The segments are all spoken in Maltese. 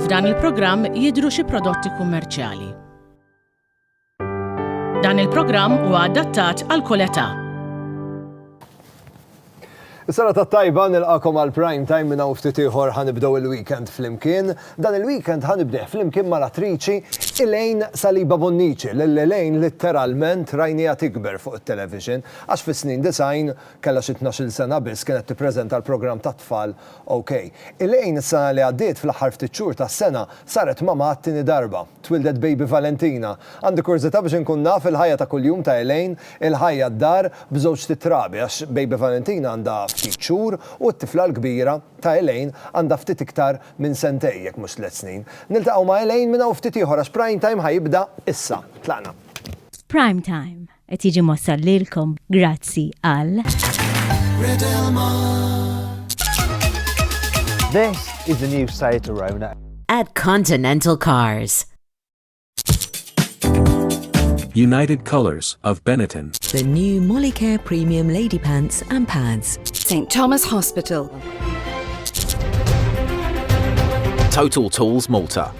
F'dan il-programm jidhru xi prodotti kummerċjali. Dan il-programm huwa adattat għal kull età. Is-sena tat-tajba nilqakom għal prime time minn hawn ftit ieħor ħanibdew il-weekend flimkien. Dan il-weekend ħanibdew flimkien mal-attriċi Elaine Saliba Bonnici. L-Elaine letteralment rajnija tikber fuq it-television għax fis-snin design kellha xi 12-il sena biss kienet tippreżenta l-programm tat-tfal OK. Elaine is-sena li għaddiet fl-aħħar ftit xhur tas-sena saret mama għat-tieni darba. Twildet baby Valentina. Għandi kurżità biex inkun naf il-ħajja ta' kuljum ta' Elaine, il-ħajja d-dar b'żewġ titrabi għax baby Valentina għandha ftit xhur u t-tifla l-kbira ta' Elaine għandha ftit iktar minn sentej jekk mhux 3 snin. Niltaqgħu ma' Elaine minn hawn ftit ieħor għax prime time ħajibda issa. Tlaqna. Prime time qed jiġi mossal lilkom grazzi għal This is the new Seat Arona at Continental Cars. United Colors of Benetton. The new Molicare Premium Lady Pants and Pads. St. Thomas Hospital. Total Tools Malta.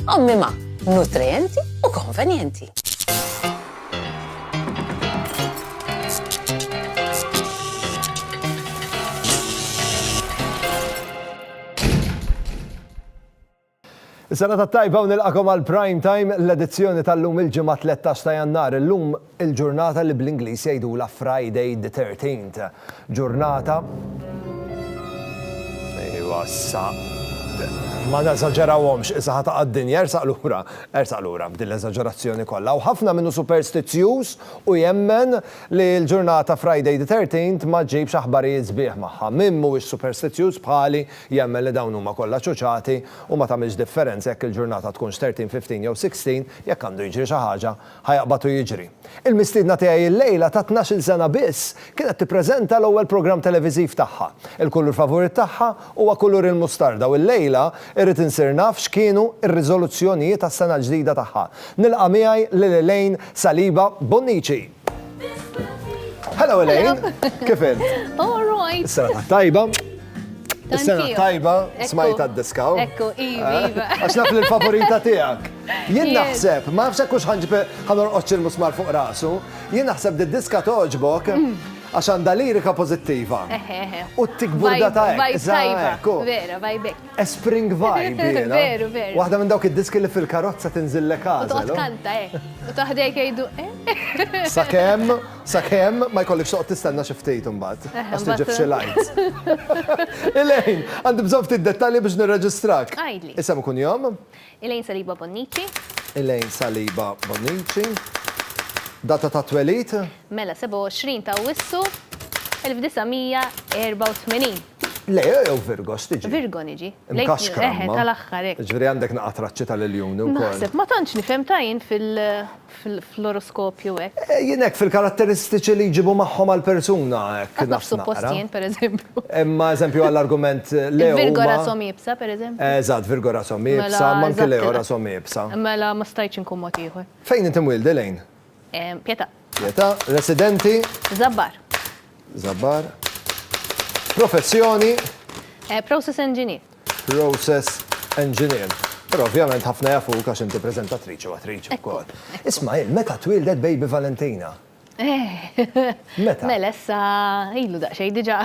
Ommima, nutrienti u konvenjenti. Is-sena tat-tajba u nilqakom għal prime time l-edizzjoni tal-lum il-ġimgħa 13 ta' Jannar. Illum il-ġurnata li bl-Ingliż jgħidula Friday the 13th. Ġurnata ma neżaġerawhomx, issa ħata għad-dinja ersaq lura b'din l-eżaġerazzjoni kollha. U ħafna minnu superstizzjuż u jemmen li l-ġurnata Friday the 13th ma ġġibx aħbarijiet sbieħ magħha. Min mhuwiex superstizzjuż bħali jemmen li dawn huma kollha ċuċati u ma tagħmilx differenza jekk il-ġurnata tkunx 13, 15 jew 16 jekk għandu jiġri xi ħaġa ħajaqbad u jiġri. Il-mistiedna tiegħi l-lejla ta' 12-il sena biss kienet tippreżenta l-ewwel programm televiżiv tagħha. Il-kulur favorit tagħha huwa kulur il-mustarda u l-lejla irrid insir naf x'kienu r-riżoluzzjonijiet tas-sena ġdida tagħha. Nilqa' miegħi lil Elaine Saliba Bonnici. Hello Elaine, kif int? All right. Is-sena tajba. Is-sena tajba smajta d-diskaw. Ekku, iva. Għax naf l-favorita tiegħek. Jien naħseb, ma nafx hekk hux ħanorqodx il-musmar fuq rasu, jien naħseb d-diska toġbok għax għandha lirika pożittiva. U t-tikburda ta' hekk. Vera, vibek. Spring vibe jiena. Veru. Waħda minn dawk id-diski li fil-karozza tinżillek U għażel. toħt kanta, U taħdejk jgħidu, Sakemm ma jkollix toqgħod tistenna xi ftit imbagħad għax tiġib xi lights. Elaine, għandi bżonn ftit dettalji biex nirreġistrak. Għajdli. Issa ikun jom? Elaine Saliba Bonnici. Elaine Saliba Bonnici. Data ta' twelid? Mela 27 ta' Wissu 1984. Le, jew Virgo, x'tiġi? Virgo niġi. Mkaxkra. Tal-aħħar hekk. Ġifieri għandek naqatraċċi tal-iljuni wkoll. Naħseb ma tantx nifhem tajjin fil-oroskopju hekk. Jien hekk fil-karatteristiċi li jġibu magħhom għall-persuna hekk Naf suppost jien pereżempju. Imma eżempju għall-argument Leo. Virgo rasom jibsa pereżempju. Eżatt, Virgo rasom jibsa, manki Leo rasom jibsa. Mela ma stajtx inkun mod ieħor. Fejn inti mwildi Elaine? Pieta. Pieta, residenti? Zabbar. Zabbar. Professjoni? Process engineer. Process engineer. Però ovvjament ħafna jafuk għax inti preżentatriċi u attriċi wkoll. Isma'il, meta twildet baby Valentina? Meta? Mela issa ilu daqsxejn diġà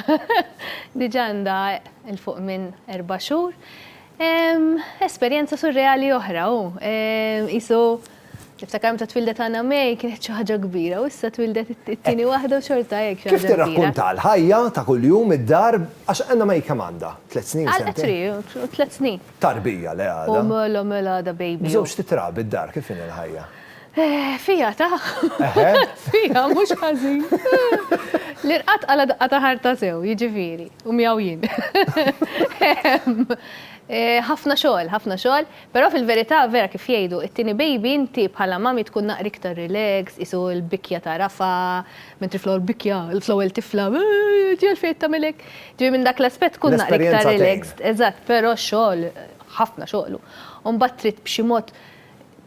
għandha il-fuq minn 4 xhur. Esperjenza surreali oħra isu Niftakar ta' twildet Anna May kienet xi ħaġa kbira u issa twildet it-tieni waħda u xorta hekk xi ħaġa kbira. Kif tirrakkunta l-ħajja ta' kuljum id-dar għax Anna May kemm għandha? 3 snin Għal 3 snin. Tarbija li għadha. U mela da baby. Żewġ titrabi id-dar kif inhi l-ħajja? Fija ta' fija mhux ħażin. L-irqat għala ta' ħarta sew, jiġifieri, u miegħu jien. ħafna xogħol, però fil-verità vera kif jgħidu, it-tieni baby inti bħala mami tkun naqri iktar relax, isu l-bikja ta' rafa, mentri flow l-bikja, l-flow il-tifla, ġiel fejn tagħmelek. Ġieli minn dak l-aspett tkun naqri iktar relax, eżatt, però xogħol, ħafna xogħlu. U mbagħad trid b'xi mod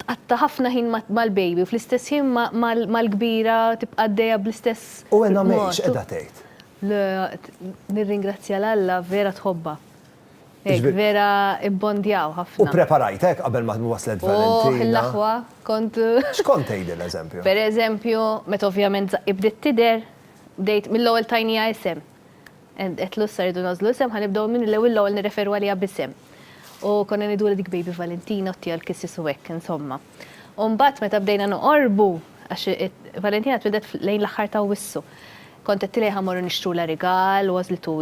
tqatta ħafna ħin mal-baby u fl-istess ħin mal-kbira tibqa' għaddejja bl-istess. U Anna May x'qiegħda tgħid? Nirringrazzja l-Alla vera tħobba. vera ibbondjaw U ħafna. preparajtek qabel ma waslet Valentina. Il-laħwa, kont. X'kont tgħidi l-eżempju? Per eżempju, meta ovvjament ibdiet tider, bdejt mill-ewwel tajnija isem. Qed lussa rridu nażlu isem, ħanibdew minn l-ewwel nirreferu għaliha b'isem. U konna nidu dik Baby Valentina u tija l-kissis u hekk, insomma. U mbagħad meta bdejna noqorbu għax Valentina twidet lejn l-aħħar ta' wissu. Kont qed tilejha morru nixtru la rigal, waslitu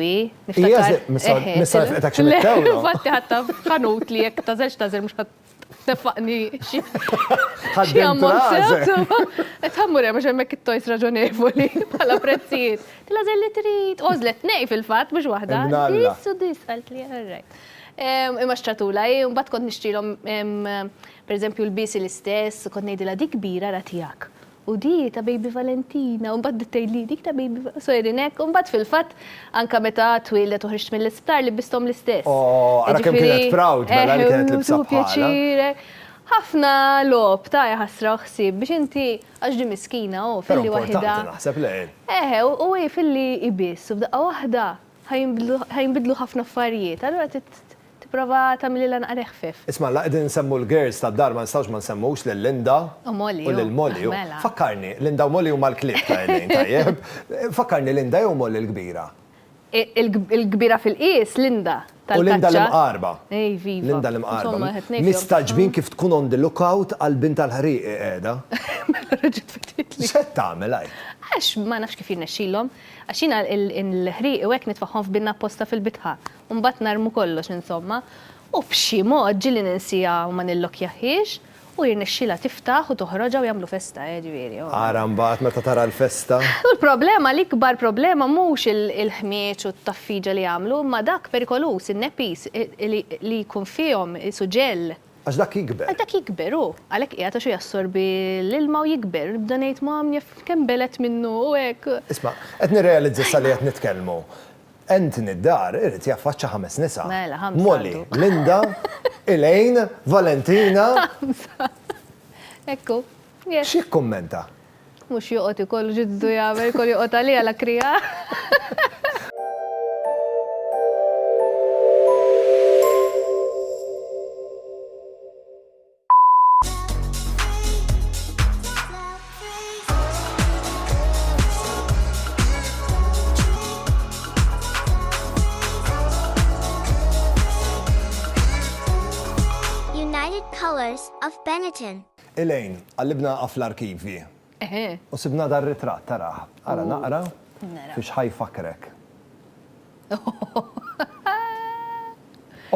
Missa qed xi Fatti ħatta ħanut li jekk tażel mhux ħadd nefaqni xi Qed ħammur hemm hemmhekk it-tojs raġonevoli bħala prezzijiet. Tilażel li trid, għożlet nej fil-fatt mhux waħda. Dissu dis qalt li alright. Imma xtratula, mbagħad kont nixtrilhom pereżempju l-bisi l-istess, kont ngħidilha dik kbira ra tiegħek. U di ta' Baby Valentina, u mbagħad dittejli dik ta' Baby so jrinek, u mbagħad fil-fatt anke meta twillet u ħriġt mill-isptar li bistom l-istess. Ara kemm kienet proud mela li kienet libsa bħala. Ħafna lob ta' ħasra ħsieb biex inti għax di miskina u filli waħda. Naħseb lejn. U filli ibiss u b'daqqa waħda ħajnbidlu ħafna affarijiet. Allura tipprova tagħmilha naqra ħfif. Isma' qegħdin nsemmu l-girls tad-dar ma nistgħux ma nsemmux lil Linda u lil Molly. Fakkarni, Linda u Molly huma l-klib ta' Elejn tajjeb. Fakkarni Linda jew Molly l-kbira? Il-kbira fil-qies Linda. U Linda l-imqarba. Ej, viva. Linda l-imqarba. Mistaġbin kif tkun on the lookout għal bint tal-ħariq qiegħda. Mela reġgħet fititli. X'qed tagħmel haj? Għax ma nafx kif jirnexxilhom, għax jiena l-ħriq u hekk nitfaħħom f'binna apposta fil-bitħa. U mbagħad narmu kollox insomma. U b'xi mod ġieli ninsija u ma nillokjaħiex u jirnexxilha tiftaħ u toħroġa u jagħmlu festa, ġifieri. Ara mbagħad meta tara l-festa. U l-problema, l-ikbar problema mhux il-ħmieċ u t-taffiġa li jagħmlu, ma dak perikolus, in-nepis li jkun fihom suġell. Għax dak jikber. Dak jikber, għalhekk qiegħed xi jassorbi l-ilma u jikber. Nibda ngħid mam kemm belet minnu u hekk. Isma' qed nirrealizza sa li qed nitkellmu. Anthony d-dar irid jaffaċċa 5 nisa. Mela, 5. Molly, Linda, Elejn, Valentina. Ekku. Xi kummenta? Mhux joqgħod ikollu ġiddu jagħmel kol joqgħod għalija la krija. Colors of Benetton. Elejn, għallibna fl-arkivi. U sibna dar ritratt taraħ. Ara naqra fiex ħajfakrek.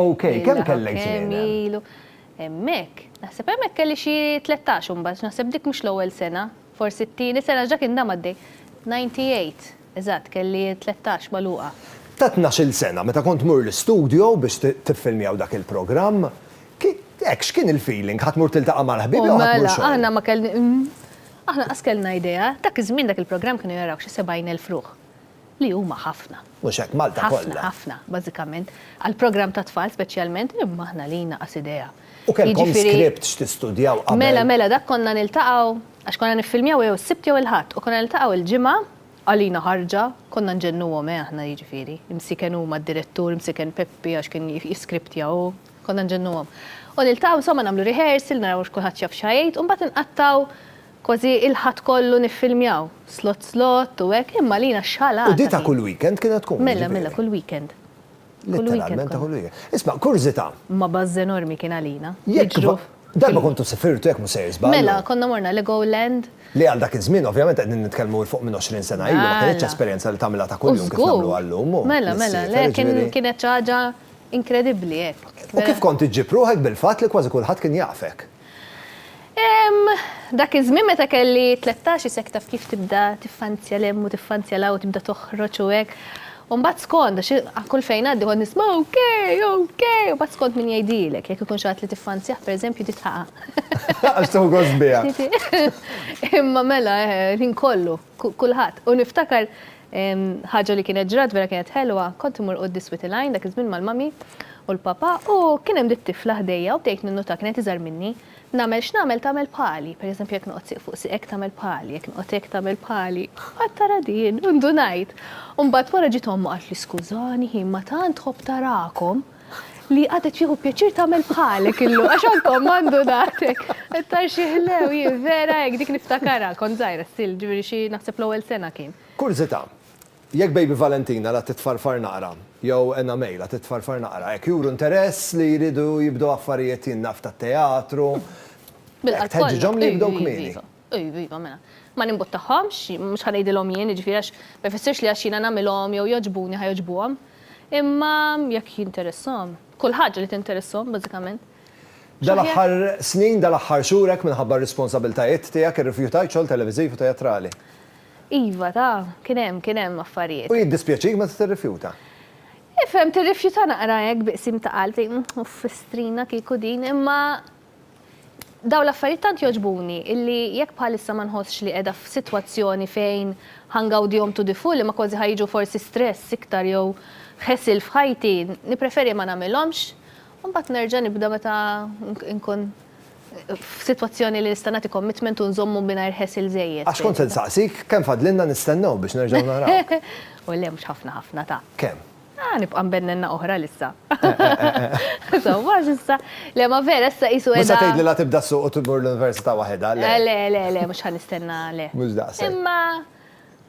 Ok, kemm kellek żmien? Hemmhekk. Naħseb hemmhekk kelli xi 13 imbagħad, naħseb dik mhux l-ewwel sena, forsi t-tieni sena ġak indam għaddej. 98, eżatt, kelli 13 magħluqa. Ta' 12-il sena meta kont mur l-studio biex tiffilmjaw dak il-programm, Ek, x'kien il-feeling? Ħatmur tiltaqa' mal-ħbieb jew ħatmur xogħol? Aħna ma kellni aħna qas kellna idea, dak iż-żmien dak il-programm kienu jaraw xi 70,000 fruħ. Li huma ħafna. Mhux hekk Malta kollha. Ħafna, bażikament. Għall-programm ta' tfal speċjalment imma aħna lina qas idea. U kellkom skript x'tistudjaw qabel. Mela dak konna niltaqgħu għax konna niffilmjaw jew is-sibt jew il-ħadd u konna niltaqgħu il-ġimgħa għalina ħarġa, konna nġennuhom aħna jiġifieri. Imsiken huma d-direttur, imsiken Peppi għax kien jiskriptjaw, konna nġennuhom. U niltaqgħu insomma nagħmlu rehearsal, naraw x'kulħadd xaf xajt, u mbagħad inqattaw kważi il-ħadd kollu niffilmjaw. Slot u hekk, imma lina x-xagħla. U di ta' kull weekend kienet tkun? Mela kull weekend. Literalment ta' kull weekend. Isma' kurzita. Ma bażz enormi kien għalina. Darba kontu sefirtu jekk musejr żball. Mela, konna morna Legoland. Li għal dak iż-żmien ovvjament qegħdin nitkellmu fuq minn 20 sena ilu, ma kienx esperjenza li tagħmilha ta' kuljum kif nagħmlu għallum. Mela, kienet xi ħaġa inkredibbli hekk. U kif kont iġġib ruħek bil-fatt li kważi kulħadd kien jafek? Dak iż-żmien meta kelli 13 isek taf kif tibda tiffanzja lemm u tiffanzja law tibda toħroġ u hekk. U mbagħad skont għax kull fejn għaddi kont nisma' okej, u mbagħad skont min jgħidilek jekk ikun xi ħadd li tiffanzjah pereżempju titħaqa. Għax teħu gost biha. Imma mela ħin kollu, kulħadd. U niftakar ħaġa li kienet ġrad vera kienet ħelwa, kont imur quddi Switzerland dak iż-żmien mal-mami u l-papa u kien hemm dit tifla ħdejja u bdejt ninnuta kienet iżgħar minni. Nagħmel x'nagħmel tagħmel bħali, pereżempju jekk noqgħod fuq siqek tagħmel bħali, jekk noqgħod hekk tagħmel bħali. Qatt tara din, u ndunajt. U mbagħad wara ġiet ommu qalt li skużani ħin ma tant tħobb tarakom. li għadet jieħu pjaċir tagħmel bħalek illu, għax kommandu datek. Tar xieħlew, vera hekk dik niftakara, kont żgħira still, ġifieri xi naħseb l-ewwel sena kien. Kurzita, jekk Baby Valentina la titfarfar naqra, jew Enna May la titfarfar naqra, jekk juru interess li jridu jibdu affarijiet jinnaf tat-teatru. Tħeġġiġhom li jibdew kmieni. Iva, mela. Ma nimbuttaħħomx, mhux ħanejdilhom jien, ġifieri għax ma jfissirx li għax jiena nagħmilhom jew joġbuni ħajoġbuhom. Imma jekk jinteressom, kull ħaġa li tinteressom bażikament. Dal-aħħar snin, dal-aħħar xhurek minħabba r-responsabiltajiet tiegħek irrifjutajt xogħol televiżiv u teatrali. Iva, kien hemm affarijiet. U jiddispjaċik meta tirrifjuta. Ifhem tirrifjuta naqra hekk biqsim ta' qalbi, uffistrina kieku din, imma daw l-affarijiet tant joġbuni illi jekk bħalissa ma nħossx li qiegħda f'sitwazzjoni fejn ħangawdihom to the full imma kważi ħajġu forsi stress iktar jew ħessil f'ħajti, nippreferi ma nagħmilhomx, u mbagħad nerġa' nibda meta nkun f'sitwazzjoni li nista' nagħti commitment u nżommu mingħajr ħessil żejjed. Għax kont insaqsik kemm fadlilna nistennew biex nerġgħu naraw. U le mhux ħafna ta'. Kemm? Nibqa' nbennenna oħra lissa. Sawwax issa. Le ma vera issa qisu qiegħda. Mhux se tgħidli la tibda suq u tmur l-università waħedha, le. Le, mhux ħanistenna le. Mhux daqshekk. Imma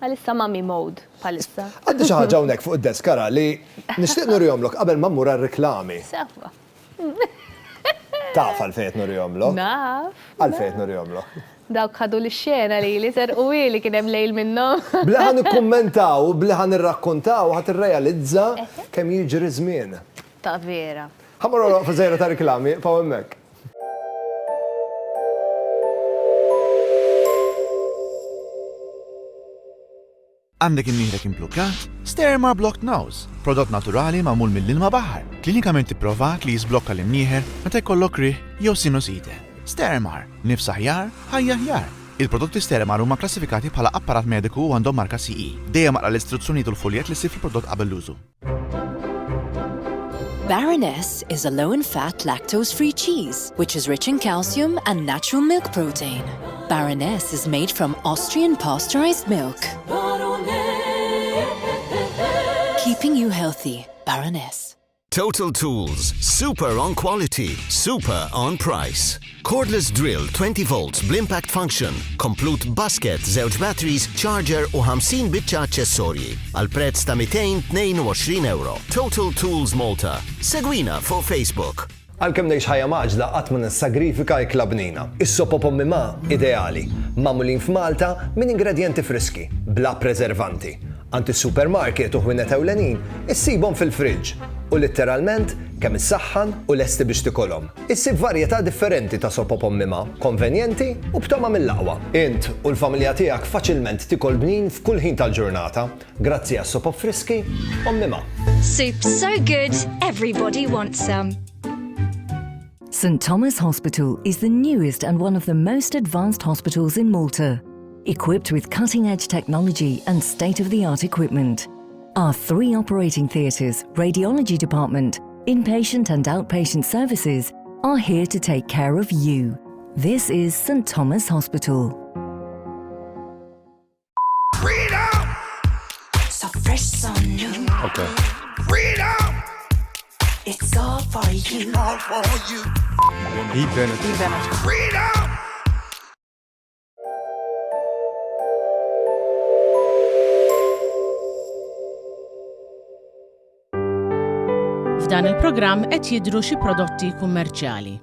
għalissa mami mode bħalissa. Għandi xi ħaġa hawnhekk fuq id-desk ara li nixtieq nurjomlok qabel ma mmur għar-riklami. Sewwa. Taf għalfejn nurjomlok? Naf. Għalfejn nurjomlok? Dawk ħadu l-xena li serqu li kien hemm lejl minnhom. Bliħan nikkummentaw, bliħan nirrakkontaw, ħadd irrealizza kemm jiġri żmien. Ta' vera. Ħammur f'żejra ta' riklami, paw hemmhekk. Għandek in-nieħrek imblukkat? Stermar Blocked Nose, prodott naturali magħmul mill-ilma baħar. Klinikament tipprovat li jisblokka l-imnieħer meta jkollok riħ jew sinusite. Stermar, nifs aħjar, ħajja aħjar. Il-prodotti Stermar huma klassifikati bħala apparat mediku u għandhom marka CE. Dejjem maqra l-istruzzjonijiet u l-foljet li ssir fil-prodott qabel l-użu. Baroness is a low-in-fat, lactose-free cheese, which is rich in calcium and natural milk protein. Baroness is made from Austrian pasteurized milk. Keeping you healthy, Baroness. Total Tools, super on quality, super on price. Cordless drill 20 volts bl-impact function, complete basket, żewġ batteries, charger u 50 biċċa aċċessorji. Għal prezz ta' €222. Total Tools Malta. Segwina fuq Facebook. Għalkemm ngħix ħajja maġda qatt ma nissagrifika l-klabnina. Is-sopa pommi ideali, magħmulin f'Malta minn ingredienti friski, bla preservanti. Anti supermarket u ħwienet ewlenin issibhom fil-friġġ u letteralment kemm issaħħan u lesti biex tikolhom. Issib varjetà differenti ta' sopa pommima, konvenjenti u b'toma mill-aqwa. Int u l-familja tiegħek faċilment tikol bnin f'kull ħin tal-ġurnata grazzi għas sopa friski pommima. Soup so good, everybody wants some. St. Thomas Hospital is the newest and one of the most advanced hospitals in Malta, equipped with cutting-edge technology and state-of-the-art equipment. Our 3 operating theatres, radiology department, inpatient and outpatient services are here to take care of you. This is St. Thomas Hospital. Freedom! So fresh, so new. Okay. Freedom! It's all for you. All for you. Freedom! F'dan il-programm qed jidhru xi prodotti kummerċjali.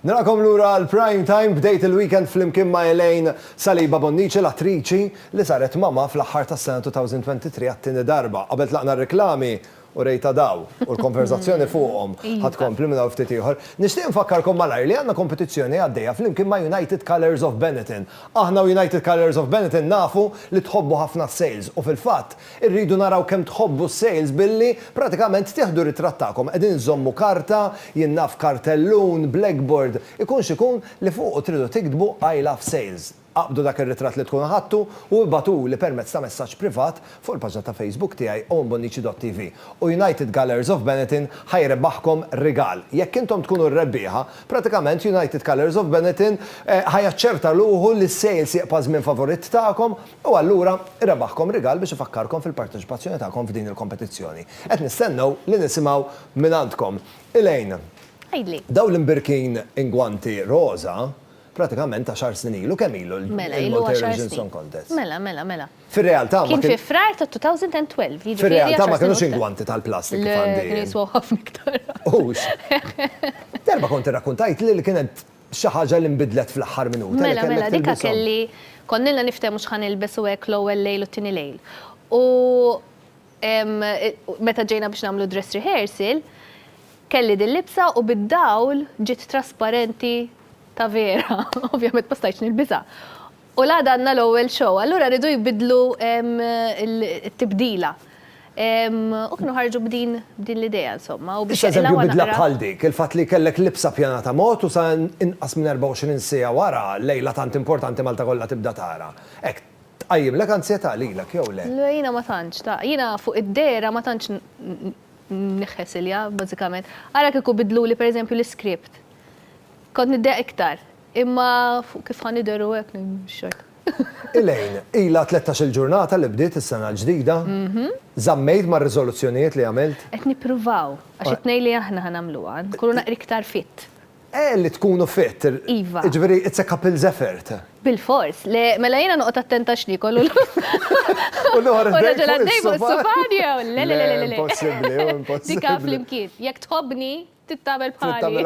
Narakom lura l-prime time bdejt il-weekend fl-imkien ma' Elaine Saliba Bonnici l-attriċi li saret mama fl-aħħar tas-sena 2023 għat-tieni darba. Qabel tlaqna r-reklami u rejta daw u l-konverzazzjoni fuqhom ħadd kompli minn hawn ftit ieħor. Nixtieq nfakkarkom malajr li għandna kompetizzjoni għaddejja flimkien ma' United Colours of Benetton. Aħna United Colours of Benetton nafu li tħobbu ħafna sales u fil-fatt irridu naraw kemm tħobbu sales billi pratikament tieħdu ritrattakom qegħdin iżommu karta, jinnaf kartellun, blackboard, ikun xikun li fuq tridu tikdbu I love sales. aqbdu dak ir-ritratt li tkun ħadtu u ibatu li permezz ta' messaġġ privat fuq il-paġna ta' Facebook tiegħi ownbonnici.tv. U United Colours of Benetton ħajrebaħkom rigal. Jekk intom tkunu r-rebbieħa, pratikament United Colours of Benetton ħajaċċerta luħu li s-sales jeqpa' żmien favorit tagħkom u allura irrebaħkom rigal biex ifakkarkom fil-parteċipazzjoni tagħkom f'din il-kompetizzjoni. Qed nistennew li nisimgħu minn għandkom. Elaine, daw l-imbirkin ingwanti roza, pratikament ta' xar snin ilu, kemm ilu l-Multi Song Contest? Mela. Fir-realtà kien fi frar ta' 2012. Fir-realtà ma kienux ingwanti tal-plastik kif għandi. Kien jiswaw ħafna iktar. Darba kont irrakkuntajt li kienet xi ħaġa li nbidlet fl-aħħar minuta. Mela, dikka kelli konnilna niftehmu x'ħan ilbesu hekk l-ewwel lejl u t-tieni lejl. U meta ġejna biex nagħmlu dress rehearsal, kelli din libsa u bid-dawl ġiet trasparenti ta' vera. Ovvjament ma stajtx nilbiżha. U la għandna l-ewwel show, allura rridu jbidlu t-tibdila. U kienu ħarġu b'din l-idea, insomma. Issa eżempju bidla bħal dik, il-fatt li kellek libsa pjanata mod u sa inqas minn 24 sija wara lejla tant importanti Malta kollha tibda tara. Hekk tqajjim lek ansjetà lilek jew le? Jiena ma tantx, jiena fuq id-dera ma tantx nħessilja, bażikament. Ara kieku bidlu li pereżempju l-iskript. Kont niddeq iktar, imma kif ħan idheru hekk nimxek. Elaine, ilha 13 ġurnata li bdiet is-sena l-ġdida. Żammejt mar-riżoluzzjonijiet li għamilt? Qed nippruvaw, għax it-tnejn li aħna ħanamluha, nkunu naqri iktar fit. Li tkunu fit. Iva. Ġifieri it's a couple's effort. Bil-fors, mela jiena noqgħod attenta x'nikol u raġel għaddej fuq is-sofanja. Le. Impossibbli. Dika flimkien. Jekk tħobbni, tittabel bħali.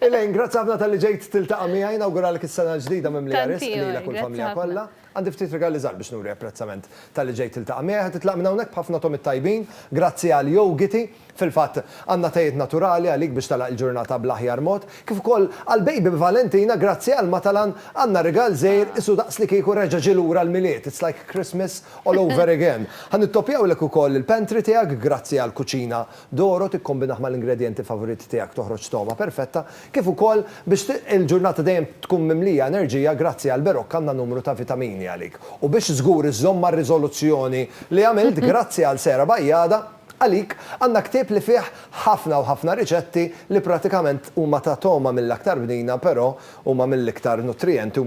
Elaine, grazzi ħafna tal-li ġejt tiltaqa' miegħi, nawguralek is-sena l-ġdida mimlija risk lilek u l-familja kollha. Għandi ftit rigali żgħar biex nuri apprezzament tal-li ġejt tiltaqa' miegħi, ħad titlaq minn hawnhekk b'ħafna tom it-tajbin, grazzi għal yogiti, fil-fatt għandna tgħid naturali għalik biex talaq il-ġurnata bl-aħjar mod, kif ukoll għal baby Valentina, grazzi għal matalan għandna rigal żgħir isu daqs li kieku reġa' ġie lura l-miliet. It's like Christmas all over again. Ħanittopjawlek ukoll il-pantry tiegħek, grazzi għal kuċina Doro tikkombinaħ mal-ingredjenti favoriti tiegħek toħroġ toma perfetta, kif ukoll biex il-ġurnata dejjem tkun mimlija enerġija grazzi għal Berokk għandna numru ta' vitamini għalik. U biex żgur iżomm mar-riżoluzzjoni li għamilt grazzi għal Sera Bajjada għalik għandna ktieb li fih ħafna u ħafna riċetti li pratikament huma ta' toma mill-aktar bnina, però huma mill-iktar nutrienti u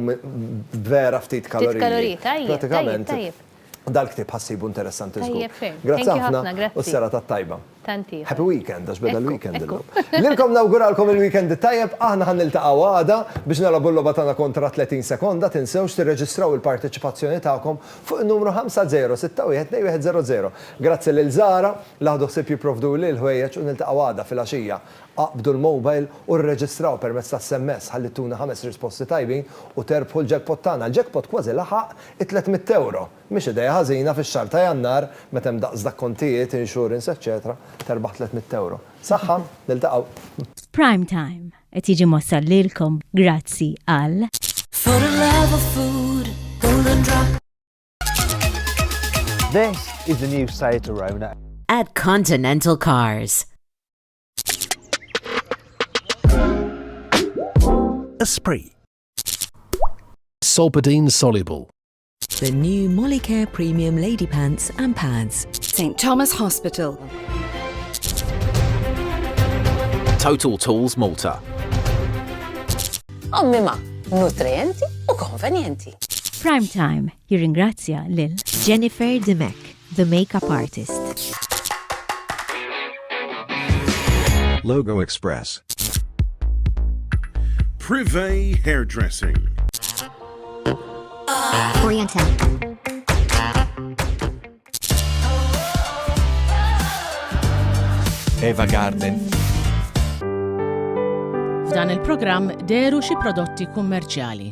vera ftit kaloriji. Pratikament dal-ktieb ħassibu interessanti żgur. Grazzi ħafna u s-sera tat-tajba. Happy weekend, għax beda l-weekend illum. Lilkom nawguralkom il-weekend tajjeb, aħna ħan niltaqgħu għada biex nagħlabu l-logħba tagħna kontra 30 sekonda, tinsewx tirreġistraw il-parteċipazzjoni tagħkom fuq in-numru 50612100. Grazzi lil Zara li ħadu ħsieb jipprovdu li l-ħwejjeġ u niltaqgħu għada fil-għaxija. Aqbdu l-mobile u rreġistraw permezz tas-SMS ħalli tuna 5 risposti tajbin u terbħu l-jackpot tagħna. L-jackpot kważi laħaq €300. Mhix idea ħażina fix-xahar ta' Jannar meta hemm daqs dak kontijiet, insurance, eċetera, terbaħ €300. Saħħa, niltaqgħu. Prime Time qed jiġi mossal lilkom grazzi għal For the love of food, Golden Drop. This is the new Seat Arona at Continental Cars. Esprit. Solpadeine soluble. The new Molicare Premium Lady Pants and Pads. St. Thomas Hospital. Total Tools Malta. Ommima, nutrienti u konvenjenti. Prime Time jirringrazzja lil Jennifer Demek, the makeup artist. Logo Express. Privé Hairdressing. Oriental. Eva Garden. F'dan il-programm deru xi prodotti kummerċjali.